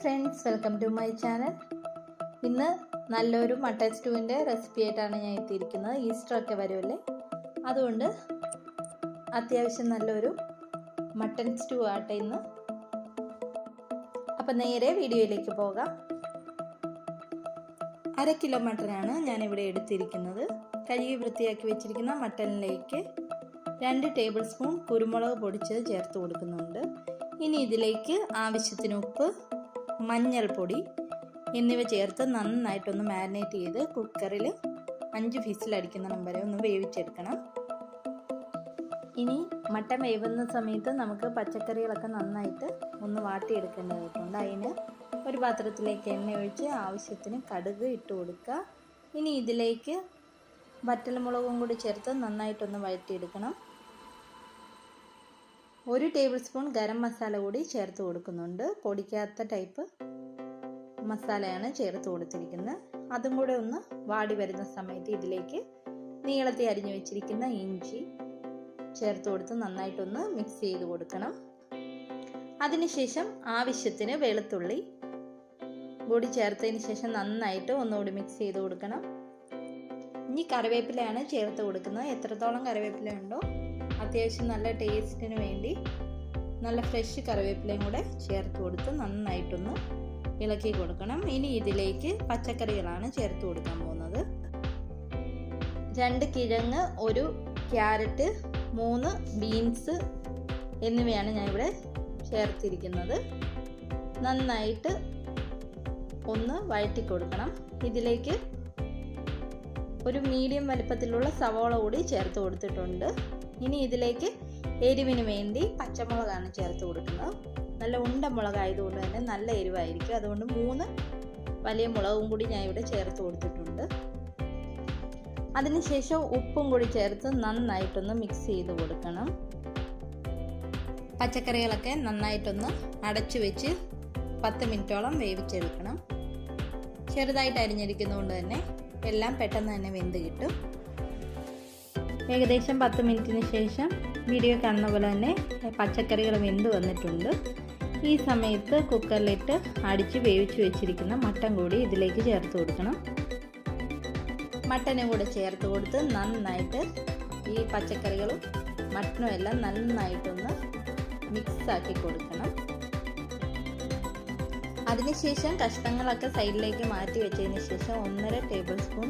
Friends, welcome to my channel. ഇന്ന് നല്ലൊരു mutton സ്റ്റൂവിൻ്റെ recipe ആയിട്ടാണ് ഞാൻ എത്തിയിരിക്കുന്നത്. ഈസ്റ്ററൊക്കെ വരുമല്ലേ, അതുകൊണ്ട് അത്യാവശ്യം നല്ലൊരു മട്ടൻ സ്റ്റൂ ആട്ടെ ഇന്ന്. അപ്പം നേരെ വീഡിയോയിലേക്ക് പോകാം. 1/2 കിലോ മട്ടനാണ് ഞാനിവിടെ എടുത്തിരിക്കുന്നത്. കഴുകി വൃത്തിയാക്കി വെച്ചിരിക്കുന്ന മട്ടനിലേക്ക് 2 ടേബിൾ സ്പൂൺ കുരുമുളക് പൊടിച്ചത് ചേർത്ത് കൊടുക്കുന്നുണ്ട്. ഇനി ഇതിലേക്ക് ആവശ്യത്തിന് ഉപ്പ്, മഞ്ഞൾപ്പൊടി എന്നിവ ചേർത്ത് നന്നായിട്ടൊന്ന് മാരിനേറ്റ് ചെയ്ത് കുക്കറിൽ 5 വിസിലടിക്കുന്നിടം വരെ ഒന്ന് വേവിച്ചെടുക്കണം. ഇനി മട്ടൻ വേവുന്ന സമയത്ത് നമുക്ക് പച്ചക്കറികളൊക്കെ നന്നായിട്ട് ഒന്ന് വാട്ടിയെടുക്കേണ്ടതുണ്ട്. അതിന് ഒരു പാത്രത്തിലേക്ക് എണ്ണ ഒഴിച്ച് ആവശ്യത്തിന് കടുക് ഇട്ട് കൊടുക്കുക. ഇനി ഇതിലേക്ക് വറ്റൽമുളകും കൂടി ചേർത്ത് നന്നായിട്ടൊന്ന് വഴറ്റിയെടുക്കണം. 1 ടേബിൾ സ്പൂൺ ഗരം മസാല കൂടി ചേർത്ത് കൊടുക്കുന്നുണ്ട്. പൊടിക്കാത്ത ടൈപ്പ് മസാലയാണ് ചേർത്ത് കൊടുത്തിരിക്കുന്നത്. അതും കൂടെ ഒന്ന് വാടി വരുന്ന സമയത്ത് ഇതിലേക്ക് നീളത്തിൽ അരിഞ്ഞു വെച്ചിരിക്കുന്ന ഇഞ്ചി ചേർത്ത് കൊടുത്ത് നന്നായിട്ടൊന്ന് മിക്സ് ചെയ്ത് കൊടുക്കണം. അതിനുശേഷം ആവശ്യത്തിന് വെളുത്തുള്ളി കൂടി ചേർത്തതിന് ശേഷം നന്നായിട്ട് ഒന്നുകൂടി മിക്സ് ചെയ്ത് കൊടുക്കണം. ഇനി കറിവേപ്പിലയാണ് ചേർത്ത് കൊടുക്കുന്നത്. എത്രത്തോളം കറിവേപ്പില ഉണ്ടോ അത്യാവശ്യം നല്ല ടേസ്റ്റിന് വേണ്ടി നല്ല ഫ്രഷ് കറിവേപ്പിലയും കൂടെ ചേർത്ത് കൊടുത്ത് നന്നായിട്ടൊന്ന് ഇളക്കി കൊടുക്കണം. ഇനി ഇതിലേക്ക് പച്ചക്കറികളാണ് ചേർത്ത് കൊടുക്കാൻ പോകുന്നത്. 2 കിഴങ്ങ്, 1 ക്യാരറ്റ്, 3 ബീൻസ് എന്നിവയാണ് ഞാൻ ഇവിടെ ചേർത്തിരിക്കുന്നത്. നന്നായിട്ട് ഒന്ന് വഴറ്റി കൊടുക്കണം. ഇതിലേക്ക് ഒരു മീഡിയം വലിപ്പത്തിലുള്ള സവോള കൂടി ചേർത്ത് കൊടുത്തിട്ടുണ്ട്. ഇനി ഇതിലേക്ക് എരിവിന് വേണ്ടി പച്ചമുളകാണ് ചേർത്ത് കൊടുക്കുന്നത്. നല്ല ഉണ്ട മുളകായതുകൊണ്ട് തന്നെ നല്ല എരിവായിരിക്കും. അതുകൊണ്ട് 3 വലിയ മുളകും കൂടി ഞാൻ ഇവിടെ ചേർത്ത് കൊടുത്തിട്ടുണ്ട്. അതിനുശേഷം ഉപ്പും കൂടി ചേർത്ത് നന്നായിട്ടൊന്ന് മിക്സ് ചെയ്ത് കൊടുക്കണം. പച്ചക്കറികളൊക്കെ നന്നായിട്ടൊന്ന് അടച്ചു വെച്ച് 10 മിനിറ്റോളം വേവിച്ചെടുക്കണം. ചെറുതായിട്ട് അരിഞ്ഞിരിക്കുന്നതുകൊണ്ട് തന്നെ എല്ലാം പെട്ടെന്ന് തന്നെ വെന്ത് കിട്ടും. ഏകദേശം 10 മിനിറ്റിന് ശേഷം വീഡിയോ കാണുന്ന പോലെ തന്നെ പച്ചക്കറികൾ വെന്ത് വന്നിട്ടുണ്ട്. ഈ സമയത്ത് കുക്കറിലിട്ട് അടിച്ച് വേവിച്ച് വെച്ചിരിക്കുന്ന മട്ടൻ കൂടി ഇതിലേക്ക് ചേർത്ത് കൊടുക്കണം. മട്ടനും കൂടെ ചേർത്ത് കൊടുത്ത് നന്നായിട്ട് ഈ പച്ചക്കറികളും മട്ടനും എല്ലാം നന്നായിട്ടൊന്ന് മിക്സാക്കി കൊടുക്കണം. അതിനുശേഷം കഷ്ണങ്ങളൊക്കെ സൈഡിലേക്ക് മാറ്റി വെച്ചതിന് ശേഷം 1.5 ടേബിൾ സ്പൂൺ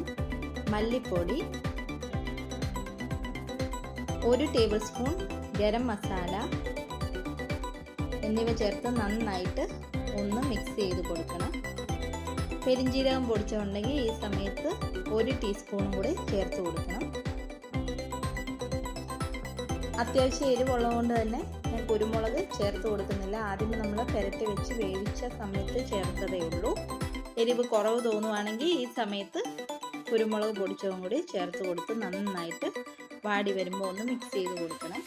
മല്ലിപ്പൊടി, 1 ടേബിൾ സ്പൂൺ ഗരം മസാല എന്നിവ ചേർത്ത് നന്നായിട്ട് ഒന്ന് മിക്സ് ചെയ്ത് കൊടുക്കണം. പെരിഞ്ജീരകം പൊടിച്ചുണ്ടെങ്കിൽ ഈ സമയത്ത് 1 ടീസ്പൂണും കൂടി ചേർത്ത് കൊടുക്കണം. അത്യാവശ്യം എരിവുള്ളതുകൊണ്ട് തന്നെ ഞാൻ കുരുമുളക് ചേർത്ത് കൊടുക്കുന്നില്ല. ആദ്യം നമ്മൾ പുരട്ടി വെച്ച് വേവിച്ച സമയത്ത് ചേർത്തതേ ഉള്ളൂ. എരിവ് കുറവ് തോന്നുവാണെങ്കിൽ ഈ സമയത്ത് കുരുമുളക് പൊടിച്ചതും കൂടി ചേർത്ത് കൊടുത്ത് നന്നായിട്ട് വാടി വരുമ്പോൾ ഒന്ന് മിക്സ് ചെയ്ത് കൊടുക്കണം.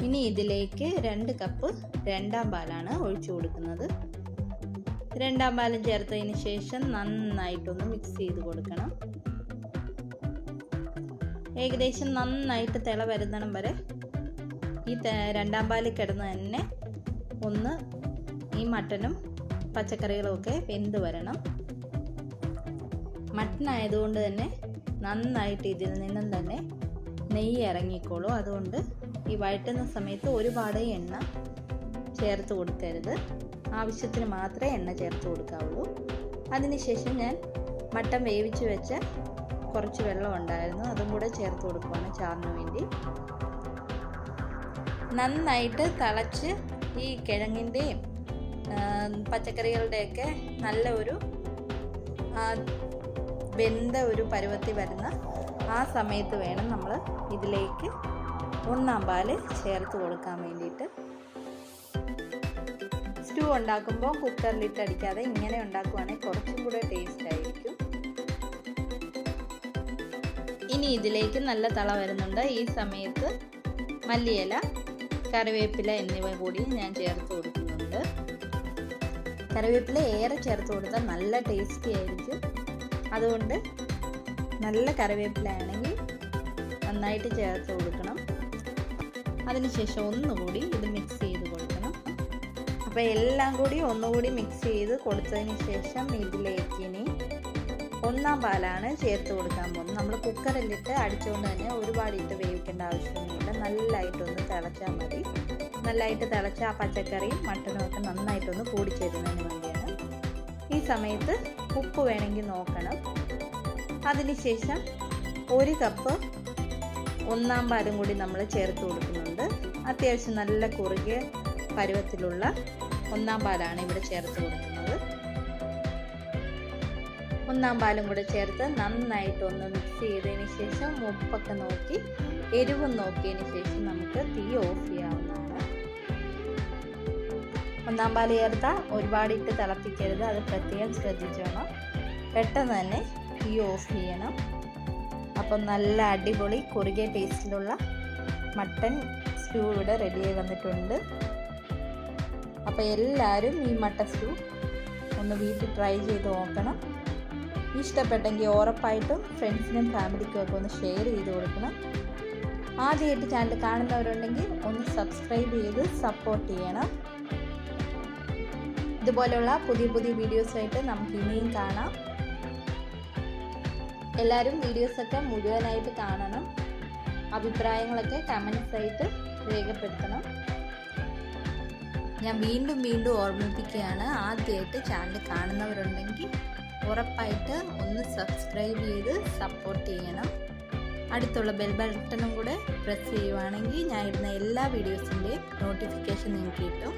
ഇനി ഇതിലേക്ക് 2 കപ്പ് രണ്ടാം പാലാണ് ഒഴിച്ചു കൊടുക്കുന്നത്. രണ്ടാം പാലും ചേർത്തതിന് ശേഷം നന്നായിട്ടൊന്ന് മിക്സ് ചെയ്ത് കൊടുക്കണം. ഏകദേശം നന്നായിട്ട് തിള വരുന്നിടം വരെ ഈ രണ്ടാം പാലിൽ കിടന്ന് തന്നെ ഒന്ന് ഈ മട്ടനും പച്ചക്കറികളും ഒക്കെ വെന്ത് വരണം. മട്ടൻ ആയതുകൊണ്ട് തന്നെ നന്നായിട്ട് ഇതിൽ നിന്നും തന്നെ നെയ്യ് ഇറങ്ങിക്കോളും. അതുകൊണ്ട് ഈ വഴറ്റുന്ന സമയത്ത് ഒരുപാട് എണ്ണ ചേർത്ത് കൊടുക്കരുത്. ആവശ്യത്തിന് മാത്രമേ എണ്ണ ചേർത്ത് കൊടുക്കാവുള്ളൂ. അതിനുശേഷം ഞാൻ മട്ടൻ വേവിച്ച് വെച്ച കുറച്ച് വെള്ളം ഉണ്ടായിരുന്നു, അതും കൂടെ ചേർത്ത് കൊടുക്കുകയാണ് ചാറിന് വേണ്ടി. നന്നായിട്ട് തിളച്ച് ഈ കിഴങ്ങിൻ്റെയും പച്ചക്കറികളുടെയൊക്കെ നല്ല ഒരു വെന്ത ഒരു പരുവത്തിൽ വരുന്ന ആ സമയത്ത് വേണം നമ്മൾ ഇതിലേക്ക് 1 പാല് ചേർത്ത് കൊടുക്കാൻ വേണ്ടിയിട്ട്. സ്റ്റൂ ഉണ്ടാക്കുമ്പോൾ കുക്കറിലിട്ട് അടിക്കാതെ ഇങ്ങനെ ഉണ്ടാക്കുവാണെങ്കിൽ കുറച്ചും കൂടെ ടേസ്റ്റ് ആയിരിക്കും. ഇനി ഇതിലേക്ക് നല്ല തള വരുന്നുണ്ട്. ഈ സമയത്ത് മല്ലിയില, കറിവേപ്പില എന്നിവ കൂടി ഞാൻ ചേർത്ത് കൊടുക്കുന്നുണ്ട്. കറിവേപ്പില ഏറെ ചേർത്ത് കൊടുത്താൽ നല്ല ടേസ്റ്റി ആയിരിക്കും. അതുകൊണ്ട് നല്ല കറിവേപ്പില ആണെങ്കിൽ നന്നായിട്ട് ചേർത്ത് കൊടുക്കണം. അതിനുശേഷം ഒന്നുകൂടി ഇത് മിക്സ് ചെയ്ത് കൊടുക്കണം. അപ്പോൾ അപ്പോൾ എല്ലാം കൂടി ഒന്നുകൂടി മിക്സ് ചെയ്ത് കൊടുത്തതിന് ശേഷം ഇതിലേക്ക് ഇനി ഒന്നാം പാലാണ് ചേർത്ത് കൊടുക്കാൻ പോകുന്നത്. നമ്മൾ കുക്കറിലിട്ട് അടിച്ചുകൊണ്ട് തന്നെ ഒരുപാട് ഇട്ട് വേവിക്കേണ്ട ആവശ്യമൊന്നുമില്ല. നല്ലതായിട്ടൊന്ന് തിളച്ചാൽ മതി. നല്ലതായിട്ട് തിളച്ച ആ പച്ചക്കറിയും മട്ടനും ഒക്കെ നന്നായിട്ടൊന്ന് കൂടിച്ചേരുന്നതിന് വേണ്ടിയാണ്. ഈ സമയത്ത് ഉപ്പ് വേണമെങ്കിൽ നോക്കണം. അതിനുശേഷം 1 കപ്പ് ഒന്നാം പാലും കൂടി നമ്മൾ ചേർത്ത് കൊടുക്കുന്നുണ്ട്. അത്യാവശ്യം നല്ല കുറുകിയ പരുവത്തിലുള്ള ഒന്നാം പാലാണ് ഇവിടെ ചേർത്ത് കൊടുക്കുന്നത്. ഒന്നാം പാലും കൂടെ ചേർത്ത് നന്നായിട്ടൊന്ന് മിക്സ് ചെയ്തതിന് ശേഷം ഉപ്പൊക്കെ നോക്കി എരിവും നോക്കിയതിന് ശേഷം നമുക്ക് തീ ഓഫ് ചെയ്യാവുന്നതാണ്. ഒന്നാം പാൽ ചേർത്താൽ ഒരുപാട് ഇട്ട് തിളപ്പിക്കരുത്, അത് പ്രത്യേകം ശ്രദ്ധിച്ചോണം. പെട്ടെന്ന് തന്നെ തീ ഓഫ് ചെയ്യണം. അപ്പം നല്ല അടിപൊളി കുറുകിയ ടേസ്റ്റിലുള്ള മട്ടൻ സ്റ്റൂ ഇവിടെ റെഡിയായി വന്നിട്ടുണ്ട്. അപ്പോൾ എല്ലാവരും ഈ മട്ടൻ സ്റ്റൂ ഒന്ന് വീട്ടിൽ ട്രൈ ചെയ്ത് നോക്കണം. ഇഷ്ടപ്പെട്ടെങ്കിൽ ഉറപ്പായിട്ടും ഫ്രണ്ട്സിനും ഫാമിലിക്കും ഒക്കെ ഒന്ന് ഷെയർ ചെയ്ത് കൊടുക്കണം. ആദ്യമായിട്ട് ചാനൽ കാണുന്നവരുണ്ടെങ്കിൽ ഒന്ന് സബ്സ്ക്രൈബ് ചെയ്ത് സപ്പോർട്ട് ചെയ്യണം. ഇതുപോലെയുള്ള പുതിയ പുതിയ വീഡിയോസായിട്ട് നമുക്ക് ഇനിയും കാണാം. എല്ലാവരും വീഡിയോസൊക്കെ മുഴുവനായിട്ട് കാണണം. അഭിപ്രായങ്ങളൊക്കെ കമൻസ് ആയിട്ട് രേഖപ്പെടുത്തണം. ഞാൻ വീണ്ടും ഓർമ്മിപ്പിക്കുകയാണ്, ആദ്യമായിട്ട് ചാനൽ കാണുന്നവരുണ്ടെങ്കിൽ ഉറപ്പായിട്ട് ഒന്ന് സബ്സ്ക്രൈബ് ചെയ്ത് സപ്പോർട്ട് ചെയ്യണം. അടുത്തുള്ള ബെൽ ബട്ടണും കൂടെ പ്രസ് ചെയ്യുവാണെങ്കിൽ ഞാൻ ഇടുന്ന എല്ലാ വീഡിയോസിൻ്റെയും നോട്ടിഫിക്കേഷൻ നിങ്ങൾക്ക് കിട്ടും.